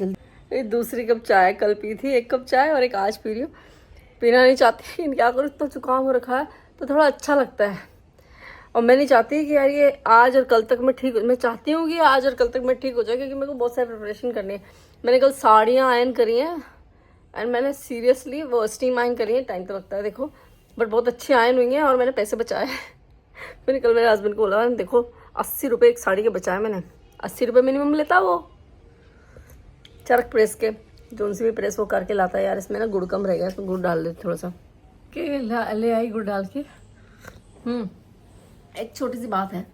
ये दूसरी कप चाय कल पी थी, एक कप चाय और एक आज पी रही हूँ। पीना नहीं चाहती लेकिन क्या करूँ, इतना जुकाम हो रखा है तो थोड़ा अच्छा लगता है। और मैं नहीं चाहती कि यार ये आज और कल तक मैं ठीक मैं चाहती हूँ कि आज और कल तक मैं ठीक हो जाए, क्योंकि मेरे को बहुत सारी प्रिपरेशन करनी है। मैंने कल साड़ियाँ आयरन करी हैं एंड मैंने सीरियसली वो स्टीम आयरन करी है। टाइम तो लगता है देखो, बट बहुत अच्छी आयरन हुई है और मैंने पैसे बचाए। मैंने कल मेरे हस्बैंड को बोला, देखो 80 रुपये एक साड़ी के बचाए मैंने। 80 रुपये मिनिमम लेता वो चरख प्रेस के, जो सी भी प्रेस वो करके लाता है। यार इसमें ना गुड़ कम रहेगा, इसमें गुड़ डाल दे थोड़ा सा के ले आई गुड़ डाल के। एक छोटी सी बात है,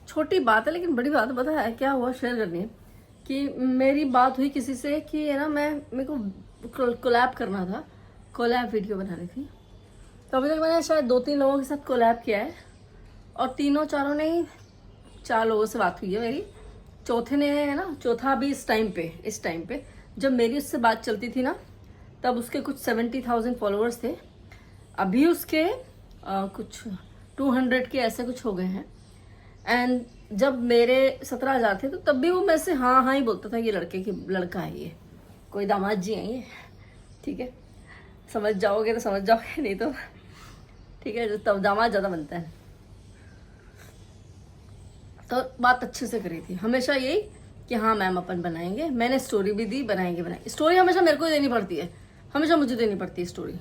छोटी बात है लेकिन बड़ी बात है। पता है क्या हुआ, शेयर करनी है कि मेरी बात हुई किसी से कि है ना मेरे को कोलैब करना था, कोलैब वीडियो बनानी थी। तो अभी तक मैंने शायद 2-3 लोगों के साथ कोलैब किया है और तीनों चारों ने ही 4 लोगों से बात हुई है मेरी। चौथे ने है ना, चौथा भी इस टाइम पे जब मेरी उससे बात चलती थी ना, तब उसके कुछ 70,000 फॉलोअर्स थे। अभी उसके कुछ 200 के ऐसे कुछ हो गए हैं। एंड जब मेरे 17,000 थे तो तब भी वो मेरे से हाँ हाँ ही बोलता था, ये लड़का है, ये कोई दामाद जी हैं ये, ठीक है समझ जाओगे तो समझ जाओगे, नहीं तो ठीक है, तब दामाद ज़्यादा बनता है। तो बात अच्छे से करी थी, हमेशा यही कि हाँ मैम अपन बनाएंगे। मैंने स्टोरी भी दी, बनाएंगे। स्टोरी हमेशा मेरे को ही देनी पड़ती है, हमेशा मुझे देनी पड़ती है स्टोरी।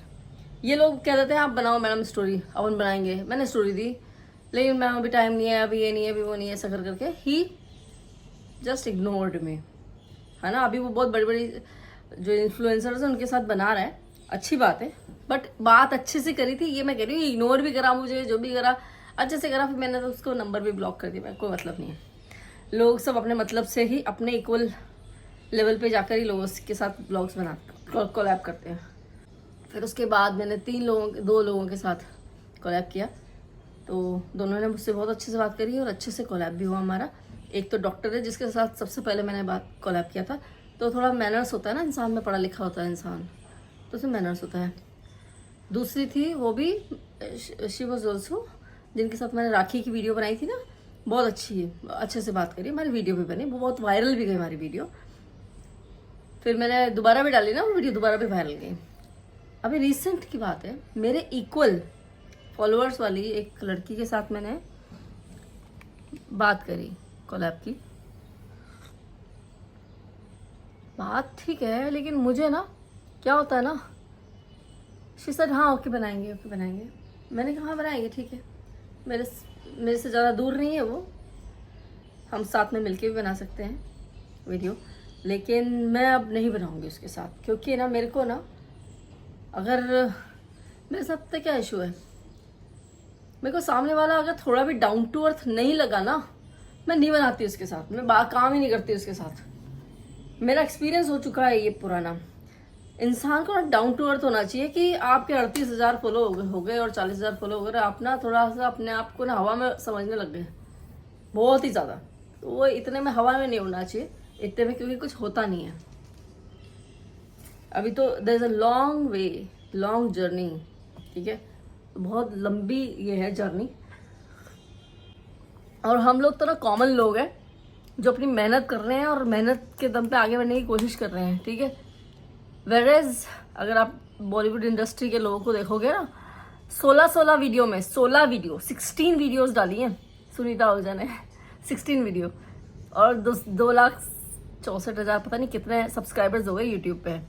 ये लोग कह देते हैं आप बनाओ मैडम स्टोरी, अपन बनाएंगे। मैंने स्टोरी दी लेकिन मैम अभी टाइम नहीं है, अभी ये नहीं है, अभी वो नहीं है, ऐसा कर करके ही जस्ट इग्नोर्ड मी, है ना। अभी वो बहुत बड़ी बड़ी जो इन्फ्लुएंसर्स हैं उनके साथ बना रहा है, अच्छी बात है, बट बात अच्छे से करी थी ये मैं कह रही हूँ। इग्नोर भी करा मुझे, जो भी करा अच्छे से करा। फिर मैंने तो उसको नंबर भी ब्लॉक कर दिया, मैं कोई मतलब नहीं है। लोग सब अपने मतलब से ही अपने इक्वल लेवल पे जाकर ही लोगों के साथ ब्लॉग्स कोलैब करते हैं। फिर उसके बाद मैंने 2 लोगों के साथ कोलैब किया, तो दोनों ने मुझसे बहुत अच्छे से बात करी और अच्छे से कोलैब भी हुआ हमारा। एक तो डॉक्टर है जिसके साथ सबसे पहले मैंने कोलैब किया था, तो थोड़ा मैनर्स होता है ना इंसान में, पढ़ा लिखा होता है इंसान तो उसमें मैनर्स होता है। दूसरी थी वो भी शी वॉज ऑल्सो, जिनके साथ मैंने राखी की वीडियो बनाई थी ना, बहुत अच्छी है, अच्छे से बात करी, हमारी वीडियो भी बनी, वो बहुत वायरल भी गई हमारी वीडियो। फिर मैंने दोबारा भी डाली ना वो वीडियो, दोबारा भी वायरल गई। अभी रिसेंट की बात है, मेरे इक्वल फॉलोअर्स वाली एक लड़की के साथ मैंने बात करी, कोलैब की। बात ठीक है लेकिन मुझे ना क्या होता है ना, शी सेड हाँ ओके बनाएंगे, ओके बनाएंगे। मैंने कहा हाँ बनाएंगे, ठीक है। मेरे से ज़्यादा दूर नहीं है वो, हम साथ में मिलके भी बना सकते हैं वीडियो, लेकिन मैं अब नहीं बनाऊंगी उसके साथ, क्योंकि ना मेरे को ना, अगर मेरे साथ पता क्या इशू है, मेरे को सामने वाला अगर थोड़ा भी डाउन टू अर्थ नहीं लगा ना, मैं नहीं बनाती उसके साथ, मैं काम ही नहीं करती उसके साथ। मेरा एक्सपीरियंस हो चुका है ये पुराना। इंसान को ना डाउन टू अर्थ होना चाहिए कि आपके 38,000 फॉलो हो गए और 40,000 फॉलो हो गए, आप ना थोड़ा सा अपने आप को ना हवा में समझने लग गए, बहुत ही ज़्यादा। तो वो इतने में हवा में नहीं होना चाहिए, इतने में, क्योंकि कुछ होता नहीं है अभी। तो there is a long way, long journey, ठीक है, बहुत लंबी ये है जर्नी। और हम लोग तो ना कॉमन लोग हैं जो अपनी मेहनत कर रहे हैं और मेहनत के दम पे आगे बढ़ने की कोशिश कर रहे हैं, ठीक है। वेरेज अगर आप बॉलीवुड इंडस्ट्री के लोगों को देखोगे ना, 16 वीडियो में 16 वीडियोस डाली हैं सुनीता आहूजा ने, 16 वीडियो, और 2,64,000 पता नहीं कितने सब्सक्राइबर्स हो गए यूट्यूब पे।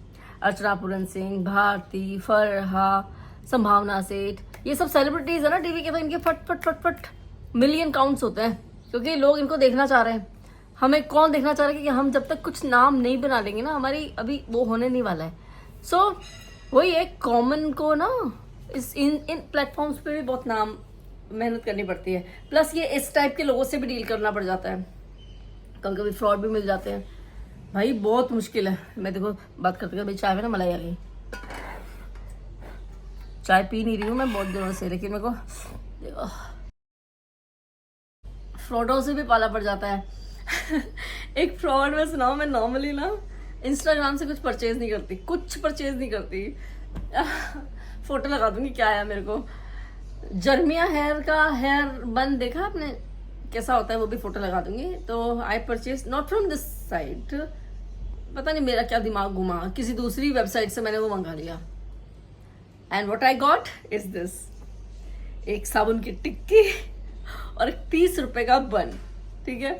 अर्चना पूरन सिंह, भारती, फरहा, संभावना सेठ, ये सब सेलिब्रिटीज है ना टीवी के, तो इनके फट फट फट फट मिलियन काउंट्स होते हैं, क्योंकि लोग इनको देखना चाह रहे हैं। हमें कौन देखना चाह रहा है कि हम जब तक कुछ नाम नहीं बना लेंगे ना, हमारी अभी वो होने नहीं वाला है। सो वही एक कॉमन को ना इन प्लेटफॉर्म्स पे भी बहुत नाम मेहनत करनी पड़ती है, प्लस ये इस टाइप के लोगों से भी डील करना पड़ जाता है, कभी कभी फ्रॉड भी मिल जाते हैं भाई, बहुत मुश्किल है। मैं देखो बात करते करते चाय में ना मलाई आ गई, चाय पी नहीं रही हूँ मैं बहुत दिनों से, लेकिन मेरे को देखो फ्रॉडों से भी पाला पड़ जाता है। एक फ्रॉड में सुनाओ, मैं नॉर्मली ना इंस्टाग्राम से कुछ परचेज नहीं करती, फोटो लगा दूंगी, क्या आया मेरे को, जर्मिया हेयर का हेयर बन देखा आपने कैसा होता है, वो भी फोटो लगा दूंगी। तो I purchase not from this site, पता नहीं मेरा क्या दिमाग घुमा, किसी दूसरी वेबसाइट से मैंने वो मंगा लिया। And what I got is this, एक साबुन की टिक्की और एक 30 रुपए का बन, ठीक है,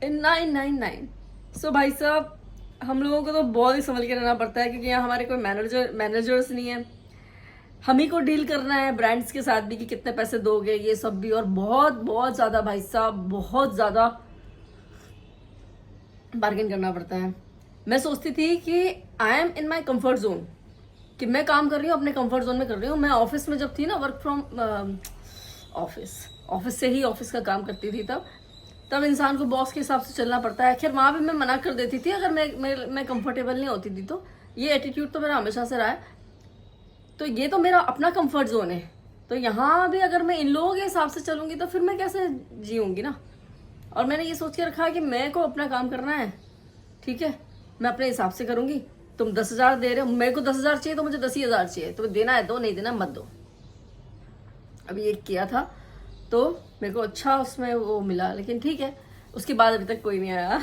इन 999। सो भाई साहब हम लोगों को तो बहुत ही संभल के रहना पड़ता है, क्योंकि यहाँ हमारे कोई मैनेजर्स नहीं है, हम ही को डील करना है ब्रांड्स के साथ भी कि कितने पैसे दोगे, ये सब भी। और बहुत बहुत ज़्यादा भाई साहब, बहुत ज़्यादा बार्गेन करना पड़ता है। मैं सोचती थी कि I am in my comfort zone, कि मैं काम कर रही हूँ अपने कंफर्ट जोन में कर रही हूँ। मैं ऑफिस में जब थी ना, वर्क फ्रॉम ऑफिस से ही ऑफिस का काम करती थी, तब इंसान को बॉस के हिसाब से चलना पड़ता है। खैर वहाँ भी मैं मना कर देती थी अगर मैं कंफर्टेबल नहीं होती थी, तो ये एटीट्यूड तो मेरा हमेशा से रहा है। तो ये तो मेरा अपना कंफर्ट जोन है, तो यहाँ भी अगर मैं इन लोगों के हिसाब से चलूंगी तो फिर मैं कैसे जीऊँगी ना। और मैंने ये सोच के रखा है कि मैं को अपना काम करना है, ठीक है, मैं अपने हिसाब से करूँगी। तुम 10,000 दे रहे हो, मेरे को 10,000 चाहिए तो मुझे 10,000 चाहिए, तुम्हें देना है दो, नहीं देना मत दो। अभी ये किया था तो मेरे को अच्छा उसमें वो मिला, लेकिन ठीक है, उसके बाद अभी तक कोई नहीं आया।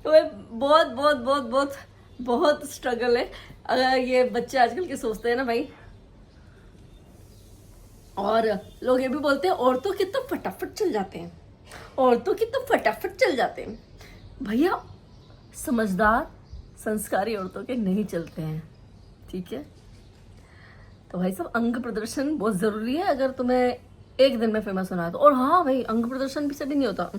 तो बहुत बहुत बहुत बहुत बहुत स्ट्रगल है। अगर ये बच्चे आजकल के सोचते हैं ना भाई, और लोग ये भी बोलते हैं औरतों के तो फटाफट चल जाते हैं, औरतों की तो फटाफट चल जाते हैं। भैया समझदार संस्कारी औरतों के नहीं चलते हैं, ठीक है। तो भाई सब अंग प्रदर्शन बहुत जरूरी है अगर तुम्हें एक दिन में फेमस होना है तो। और हाँ भाई, अंग प्रदर्शन भी सभी नहीं होता।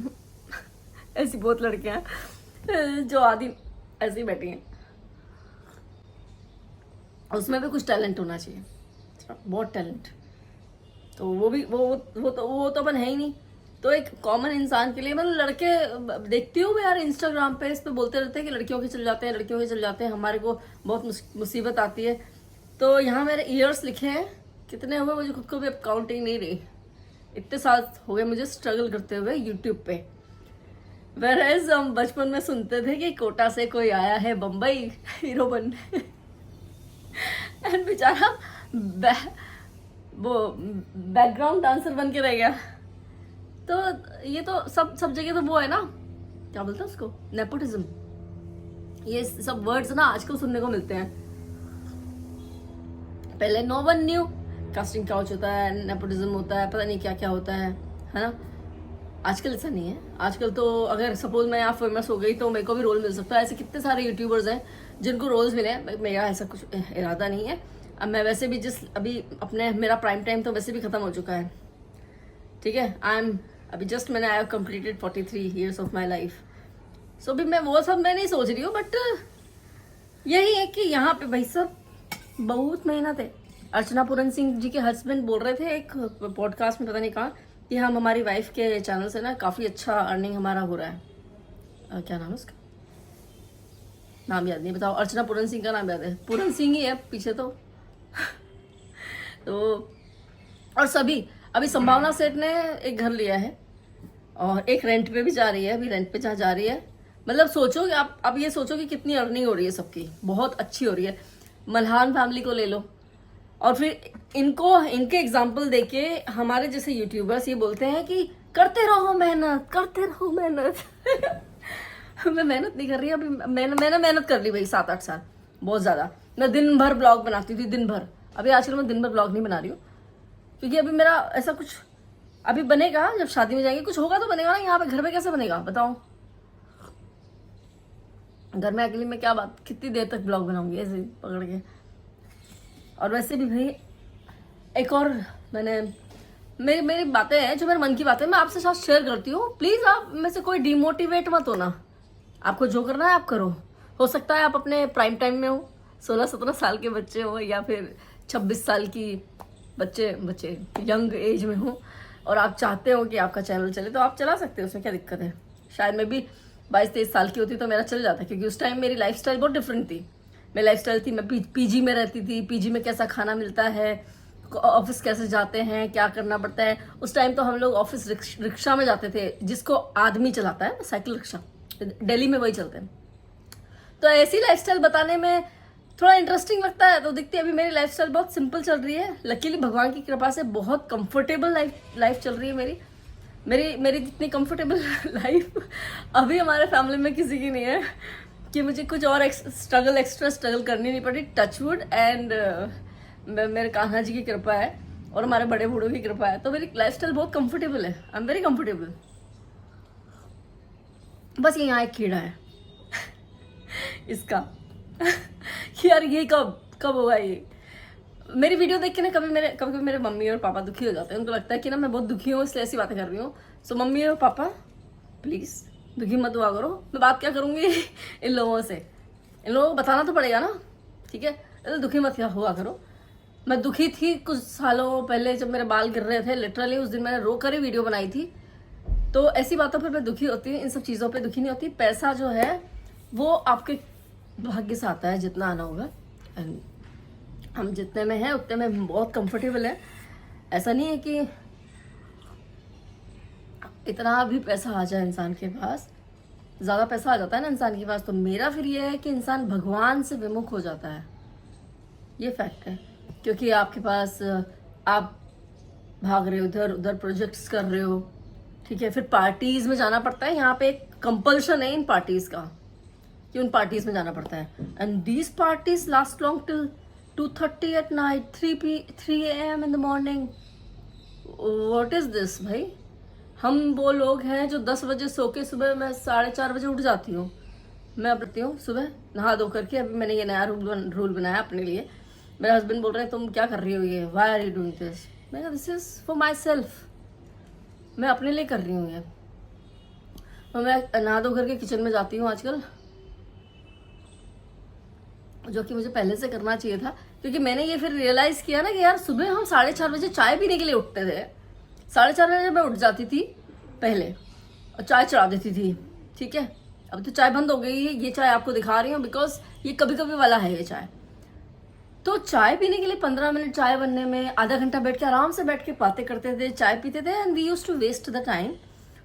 ऐसी बहुत लड़कियां हैं जो आदि ऐसी बैठी हैं, उसमें भी कुछ टैलेंट होना चाहिए, बहुत टैलेंट। तो वो भी वो तो अपन है ही नहीं। तो एक कॉमन इंसान के लिए, मतलब लड़के देखती हूँ यार इंस्टाग्राम पे, इस पे बोलते रहते हैं कि लड़कियों के चल जाते हैं, लड़कियों के चल जाते हैं, हमारे को बहुत मुसीबत आती है। तो यहाँ मेरे ईयर्स लिखे हैं, कितने हुए मुझे खुद को भी अब काउंटिंग नहीं रही, इतने साल हो गए मुझे स्ट्रगल करते हुए यूट्यूब पे। वेरएज हम बचपन में सुनते थे कि कोटा से कोई आया है बम्बई हीरो बनने, एंड बेचारा वो बैकग्राउंड डांसर बन के रह गया। तो ये तो सब जगह तो वो है ना, क्या बोलते हैं उसको, नेपोटिज्म। ये सब वर्ड्स ना आजकल सुनने को मिलते हैं, पहले no one knew. Casting couch होता है, नेपोटिज्म होता है, पता नहीं क्या क्या होता है ना। आजकल ऐसा नहीं है, आजकल तो अगर सपोज मैं यहाँ फेमस हो गई तो मेरे को भी रोल मिल सकता है। ऐसे कितने सारे यूट्यूबर्स हैं जिनको रोल्स मिले हैं। मेरा ऐसा कुछ इरादा नहीं है। अब मैं वैसे भी अभी अपने मेरा प्राइम टाइम तो वैसे भी खत्म हो चुका है, ठीक है। अभी जस्ट मैंने I have completed 43 years of my life. So भी मैं वो सब मैं नहीं सोच रही हूँ, बट यही है कि यहाँ पे भाई सब बहुत मेहनत है। अर्चना पूरन सिंह जी के हस्बैंड बोल रहे थे एक पॉडकास्ट में, पता नहीं कहाँ, कि हम हमारी वाइफ के चैनल से ना काफ़ी अच्छा अर्निंग हमारा हो रहा है। क्या नाम है उसका, नाम याद नहीं, बताओ। अर्चना पूरन सिंह का नाम याद है, पूरन सिंह ही है पीछे तो। तो और सभी, अभी संभावना सेठ ने एक घर लिया है और एक रेंट पे भी जा रही है, अभी रेंट पे जहाँ जा रही है। मतलब सोचो कि आप अब ये सोचो कि कितनी अर्निंग हो रही है सबकी, बहुत अच्छी हो रही है। मल्हान फैमिली को ले लो, और फिर इनके एग्जाम्पल देके हमारे जैसे यूट्यूबर्स ये बोलते हैं कि करते रहो मेहनत, करते रहो मेहनत। मैं मेहनत नहीं कर रही अभी, मैंने मेहनत कर ली भाई 7-8 साल, बहुत ज़्यादा। मैं दिन भर ब्लॉग बनाती थी, दिन भर। अभी आजकल मैं दिन भर ब्लॉग नहीं बना रही हूँ, क्योंकि अभी मेरा ऐसा कुछ अभी बनेगा जब शादी में जाएंगे, कुछ होगा तो बनेगा ना। यहाँ पे घर पे कैसे बनेगा बताओ, घर में अकेली में क्या बात, कितनी देर तक ब्लॉग बनाऊंगी ऐसे पकड़ के। और वैसे भी भाई एक और मेरी बातें हैं जो मेरे मन की बातें मैं आपसे साथ शेयर करती हूँ। प्लीज़ आप में से कोई डिमोटिवेट मत होना, आपको जो करना है आप करो। हो सकता है आप अपने प्राइम टाइम में हो, 16-17 साल के बच्चे हो, या फिर 26 साल की बच्चे यंग एज में हो, और आप चाहते हो कि आपका चैनल चले, तो आप चला सकते हो, उसमें क्या दिक्कत है। शायद मैं भी 22-23 साल की होती तो मेरा चल जाता, क्योंकि उस टाइम मेरी लाइफस्टाइल बहुत डिफरेंट थी। मेरी लाइफस्टाइल थी, मैं पीजी में रहती थी, पीजी में कैसा खाना मिलता है, ऑफिस कैसे जाते हैं, क्या करना पड़ता है। उस टाइम तो हम लोग ऑफिस रिक्शा में जाते थे, जिसको आदमी चलाता है, साइकिल रिक्शा, दिल्ली में वही चलते हैं। तो ऐसी लाइफस्टाइल बताने में थोड़ा इंटरेस्टिंग लगता है। तो दिखती है अभी मेरी लाइफस्टाइल बहुत सिंपल चल रही है, लकीली भगवान की कृपा से बहुत कंफर्टेबल लाइफ चल रही है मेरी। मेरी मेरी जितनी कंफर्टेबल लाइफ अभी हमारे फैमिली में किसी की नहीं है कि मुझे कुछ और एक्स्ट्रा स्ट्रगल करनी नहीं पड़ी। टचवुड एंड मेरे कान्हा जी की कृपा है और हमारे बड़े बूढ़ों की कृपा है, तो मेरी लाइफस्टाइल बहुत कंफर्टेबल है। I am very comfortable. बस ये यहाँ एक कीड़ा है इसका कि यार ये कब कब होगा ये। मेरी वीडियो देख के ना कभी मेरे मम्मी और पापा दुखी हो जाते हैं। उनको लगता है कि ना मैं बहुत दुखी हूँ इसलिए ऐसी बातें कर रही हूँ। सो मम्मी और पापा प्लीज़ दुखी मत हुआ करो। मैं बात क्या करूँगी इन लोगों से, इन लोगों को बताना तो पड़ेगा ना, ठीक है। तो दुखी मत क्या हुआ करो। मैं दुखी थी कुछ सालों पहले जब मेरे बाल गिर रहे थे, लिटरली उस दिन मैंने रो कर ही वीडियो बनाई थी। तो ऐसी बातों पर मैं दुखी होती हूँ, इन सब चीज़ों पे दुखी नहीं होती। पैसा जो है वो आपके भाग्य से आता है, जितना आना होगा। एंड हम जितने में हैं उतने में बहुत कंफर्टेबल है। ऐसा नहीं है कि इतना भी पैसा आ जाए इंसान के पास, ज़्यादा पैसा आ जाता है ना इंसान के पास, तो मेरा फिर ये है कि इंसान भगवान से विमुख हो जाता है। ये फैक्ट है, क्योंकि आपके पास आप भाग रहे हो इधर उधर, प्रोजेक्ट्स कर रहे हो, ठीक है। फिर पार्टीज में जाना पड़ता है। यहाँ पे एक कंपल्शन है इन पार्टीज का कि उन पार्टीज में जाना पड़ता है। And these parties last long till 2:30 at night, 3 AM in the morning. What is this भाई। हम वो लोग हैं जो 10 बजे सो के सुबह मैं 4:30 बजे उठ जाती हूँ। मैं उठती हूँ सुबह नहा धो करके। अभी मैंने ये नया रूल बनाया अपने लिए। मेरे हस्बैंड बोल रहे हैं तुम क्या कर रही हो ये, why are you doing this. मैंने कहा this is for myself, मैं अपने लिए कर रही हूँ ये। तो मैं नहा धो करके किचन में जाती हूँ आजकल, जो कि मुझे पहले से करना चाहिए था, क्योंकि मैंने ये फिर रियलाइज किया ना कि यार सुबह हम 4:30 बजे चाय पीने के लिए उठते थे। 4:30 बजे मैं उठ जाती थी पहले और चाय चढ़ा देती थी, ठीक है। अब तो चाय बंद हो गई है। ये चाय आपको दिखा रही हूँ बिकॉज ये कभी कभी वाला है ये चाय। तो चाय पीने के लिए 15 मिनट चाय बनने में, आधा घंटा बैठ के आराम से बैठ के बातें करते थे, चाय पीते थे, and we used to waste the time.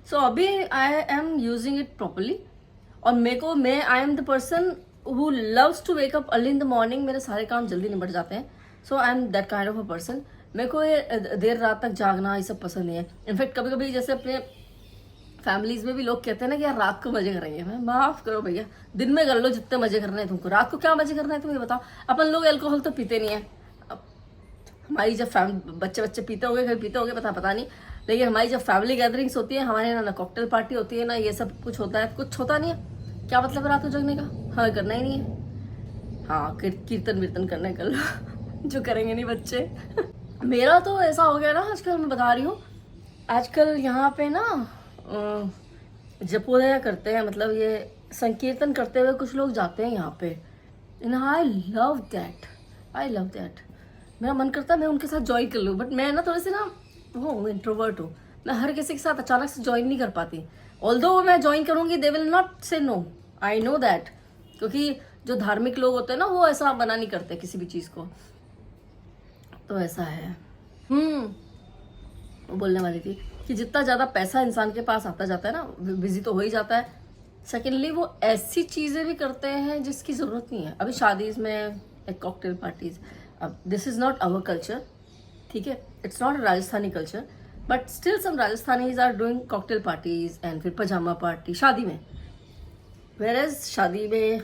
So अभी I am using it properly. और मैं I am the person who loves to wake up early in the morning. मेरे सारे काम जल्दी निपट जाते हैं। So I am that kind of a person. मेरे को ये देर रात तक जागना ये सब पसंद नहीं है। इनफैक्ट कभी कभी जैसे अपने फैमिलीज में भी लोग कहते हैं ना कि यार रात को मजे करेंगे। मैं माफ करो भैया, दिन में कर लो जितने मजे करने हैं तुमको, रात को क्या मजे करना है तुम ये बताओ। अपन लोग अल्कोहल तो पीते नहीं है। अब हमारी जब बच्चे पीते होंगे, कभी पीते होंगे पता नहीं, लेकिन हमारी जब फैमिली गैदरिंग्स होती है, हमारे ना कॉकटेल पार्टी होती है ना ये सब कुछ होता है। कुछ होता नहीं है। क्या मतलब है रात को जगने का, हमें करना ही नहीं है। हाँ कीर्तन वीर्तन करना कर लो जो करेंगे नहीं बच्चे मेरा तो ऐसा हो गया ना आजकल, मैं बता रही हूँ आजकल यहाँ पे ना जपोदया करते हैं, मतलब ये संकीर्तन करते हुए कुछ लोग जाते हैं यहाँ पे। And I love that. मेरा मन करता है मैं उनके साथ ज्वाइन कर लूँ, बट मैं ना थोड़ी सी ना वो इंट्रोवर्ट हूँ। मैं हर किसी के साथ अचानक से ज्वाइन नहीं कर पाती। ऑल्दो मैं ज्वाइन करूँगी दे विल नॉट से नो, आई नो दैट। क्योंकि जो धार्मिक लोग होते हैं ना वो ऐसा मना नहीं करते किसी भी चीज़ को। तो ऐसा है। वो बोलने वाली थी कि जितना ज़्यादा पैसा इंसान के पास आता जाता है ना, बिजी तो हो ही जाता है। सेकेंडली वो ऐसी चीज़ें भी करते हैं जिसकी ज़रूरत नहीं है। अभी शादीज में एक कॉकटेल पार्टीज, अब this is not our culture, ठीक है। It's not Rajasthani culture, but still some Rajasthanis are doing cocktail parties and फिर पजामा पार्टी शादी में। वेयरएज शादी में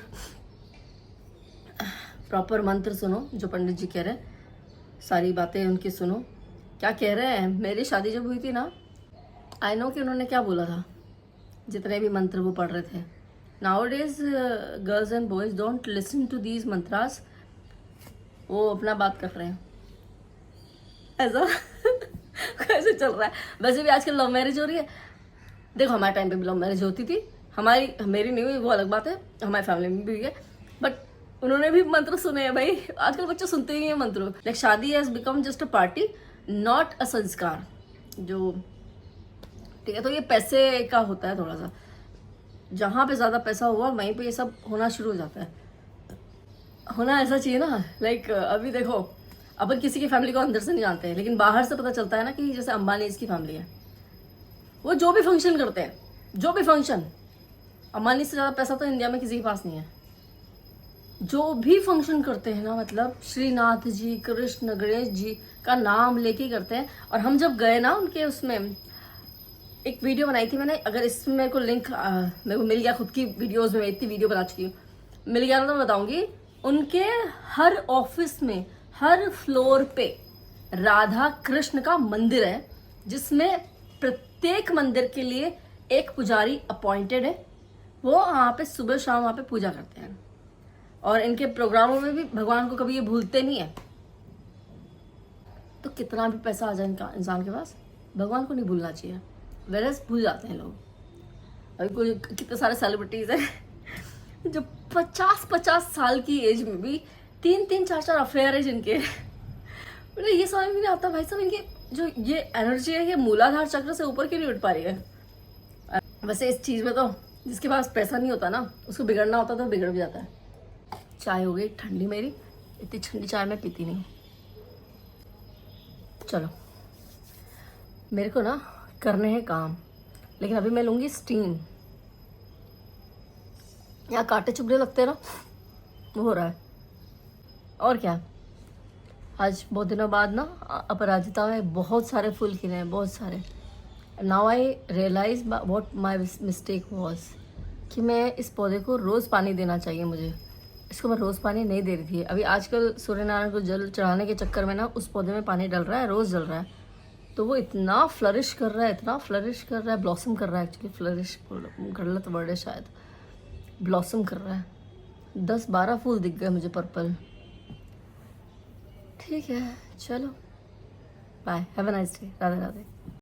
प्रॉपर मंत्र सुनो जो पंडित जी कह रहे हैं, सारी बातें उनकी सुनो क्या कह रहे हैं। मेरी शादी जब हुई थी ना, आई नो कि उन्होंने क्या बोला था, जितने भी मंत्र वो पढ़ रहे थे। Nowadays girls and boys don't listen to these mantras. वो अपना बात कर रहे हैं ऐसा कैसे चल रहा है। वैसे भी आजकल लव मैरिज हो रही है। देखो हमारे टाइम पे भी लव मैरिज होती थी, मेरी नहीं हुई वो अलग बात है, हमारी फैमिली में भी हुई है, बट उन्होंने भी मंत्र सुने हैं भाई। आजकल बच्चे सुनते ही हैं मंत्र। लाइक शादी has become just a party, not a संस्कार। जो ठीक है, तो ये पैसे का होता है थोड़ा सा। जहाँ पे ज़्यादा पैसा हुआ वहीं पे ये सब होना शुरू हो जाता है। होना ऐसा चाहिए ना। लाइक अभी देखो अपन किसी की फैमिली को अंदर से नहीं जानते हैं, लेकिन बाहर से पता चलता है ना कि जैसे अंबानी इसकी फैमिली है, वो जो भी फंक्शन करते हैं, जो भी फंक्शन, अंबानी से ज़्यादा पैसा तो इंडिया में किसी के पास नहीं है। जो भी फंक्शन करते हैं ना, मतलब श्रीनाथ जी, कृष्ण, गणेश जी का नाम लेके करते हैं। और हम जब गए ना उनके उसमें एक वीडियो बनाई थी मैंने, अगर इसमें मेरे को लिंक मेरे को मिल गया, खुद की वीडियोस में मैं इतनी वीडियो बना चुकी हूँ, मिल गया ना तो बताऊंगी। उनके हर ऑफिस में हर फ्लोर पे राधा कृष्ण का मंदिर है, जिसमें प्रत्येक मंदिर के लिए एक पुजारी अपॉइंटेड है। वो वहाँ पे सुबह शाम वहाँ पे पूजा करते हैं, और इनके प्रोग्रामों में भी भगवान को कभी ये भूलते नहीं है। तो कितना भी पैसा आ जाए इनका इंसान के पास, भगवान को नहीं भूलना चाहिए, वेरस भूल जाते हैं लोग। अभी कोई कितने सारे सेलिब्रिटीज हैं जो 50-50 साल की एज में भी 3-3, 4-4 अफेयर है जिनके। मुझे ये समझ में नहीं आता भाई साहब, इनकी जो ये एनर्जी है ये मूलाधार चक्र से ऊपर क्यों नहीं उठ पा रही है। वैसे इस चीज में तो जिसके पास पैसा नहीं होता ना, उसको बिगड़ना होता तो बिगड़ भी जाता है। चाय हो गई ठंडी मेरी, इतनी ठंडी चाय मैं पीती नहीं हूँ। चलो मेरे को ना करने हैं काम, लेकिन अभी मैं लूंगी स्टीम। यहाँ कांटे चुभने लगते हैं ना, वो हो रहा है। और क्या, आज बहुत दिनों बाद ना अपराजिता में बहुत सारे फूल खिले हैं, बहुत सारे। Now I realise what my mistake was, कि मैं इस पौधे को रोज़ पानी देना चाहिए मुझे। इसको मैं रोज़ पानी नहीं दे रही थी। अभी आजकल सूर्यनारायण को जल चढ़ाने के चक्कर में ना उस पौधे में पानी डल रहा है, रोज़ डल रहा है, तो वो इतना फ्लरिश कर रहा है, इतना फ्लरिश कर रहा है, ब्लॉसम कर रहा है। एक्चुअली फ्लरिश गलत वर्ड है शायद, ब्लॉसम कर रहा है। 10-12 फूल दिख गए मुझे पर्पल। ठीक है चलो, bye, have a nice day, Radhe Radhe.